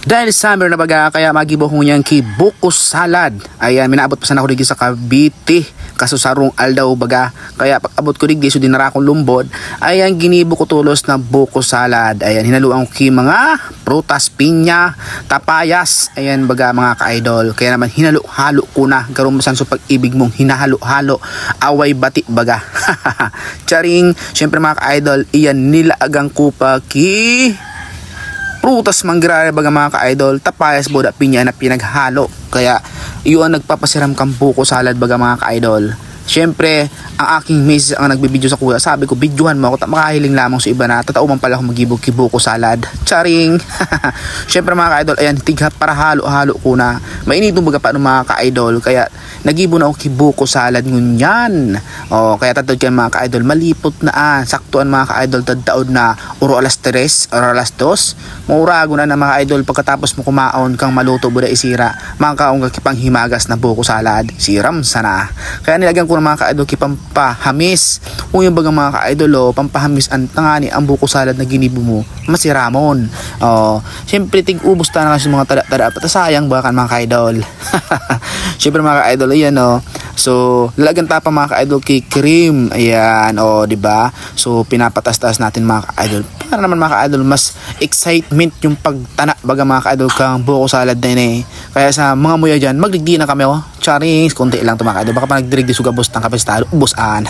Dahil summer na baga, kaya magibo ko niyang kibuko salad. Ayan, minaabot pa sana ako digi sa Cavite. Kaso sarong aldaw baga. Kaya pag abot ko digi, so dinara akong lumbod. Ayan, ginibo ko tulos na buko salad. Ayan, hinaluan ko ki mga prutas, pinya, tapayas. Ayan baga mga ka-idol. Kaya naman hinalo-halo ko na. Karoon masan so pag-ibig mong hinahalo-halo. Away bati baga. Charing, syempre mga ka-idol, iyan nilaagang ko pa ki prutas manggrare baga mga ka-idol, tapayas boda pinya na pinaghalo. Kaya iyon nagpapasiram kang buko salad baga mga ka-idol. Syempre, ang aking miss ang nagbibideo sa kuya. Sabi ko, videohan mo ako, makahiling lamang sa iba na tatauman pala ako magibog-kibuko salad. Charing! Syempre mga ka-idol, ayan, tigha para halo-halo ko na. Mainitong baga pa ng mga ka-idol. Kaya, nagibo na ako kibuko salad ngunyan. O, kaya tatod kayo mga ka-idol, malipot na saktuan mga ka-idol, tadtaod na uro alas 3, uro alas 2. Maurago na mga ka-idol, pagkatapos mo kumaon kang maluto buda isira. Mga kaong kakipang himagas na buko salad. Siram sana. Kaya nilagyan ko ng mga ka-idol kipampahamis. Kung yung bagang mga ka-idol, pampahamis ang tangani ang buko salad na ginibo mo, masiramon. Siyempre tig-ubos na kasi mga tada-tada pata sayang bakan mga ka-idol. Siyempre mga ka-idol, ayan so lalagyan tapa mga ka-idol kay cream. Ayan, di ba? So pinapatas-tas natin mga ka-idol. Para naman mga ka-idol mas excitement yung pagtana baga mga ka-idol kang buko salad na yun. Kaya sa mga muya dyan, magdigdi na kami Charing, konti lang ito mga ka-idol. Baka pa nagdirig di sugabos ng kapestado, ubusan.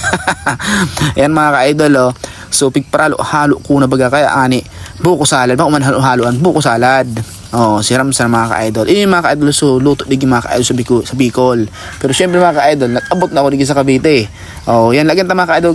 Ayan mga ka-idol So pigparalo halo ko na baga kaya ani buko salad, baka man halo-haloan buko salad. Siram sa mga ka-idol. Ini mga ka-idol, so luto digi mga ka-idol sa Bicol. Pero syempre mga ka-idol, nag-abot na ako digi sa Cavite. Yan lagyan ta mga ka-idol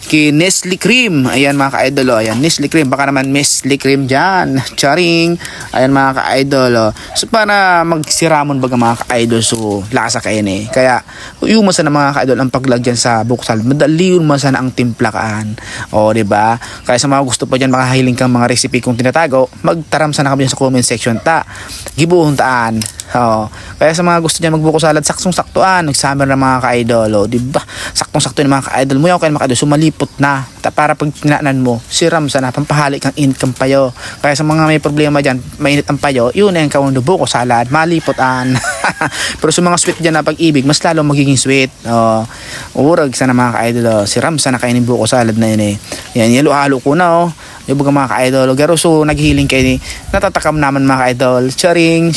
kay Nestle Cream. Ayan mga ka-idol, ayan Nestle Cream, baka naman Nestle Cream dyan. Charing. Ayan mga ka-idol, so para magsiramon baga mga ka-idol, so lasa kayo kaya yung masa na mga ka-idol ang paglagyan sa buko salad, madali yun masa na ang timplakaan. Diba? Kaya sa mga gusto pa dyan makahiling kang mga recipe kong tinatago, magtaram sana kami sa comment section gibuhon taan. Kaya sa mga gusto dyan magbuko salad, saktong-saktuan, nag-summer na mga ka-idol, diba? Saktong-sakto na mga ka-idol, muyaw kayo mga ka-idol, sumalipot na, para pag tinaanan mo, siram sana, pampahali kang income payo. Kaya sa mga may problema dyan, mainit ang payo, yun na yung kawang buko salad, malipotan. Pero sa mga sweet dyan na pag-ibig, mas lalo magiging sweet. Urag sana mga ka-idol, siram sana kainin buko salad na yun Yan, halo-halo ko na yung mga ka-idol, garo so naghihiling kayo natatakam naman mga ka-idol. Charing.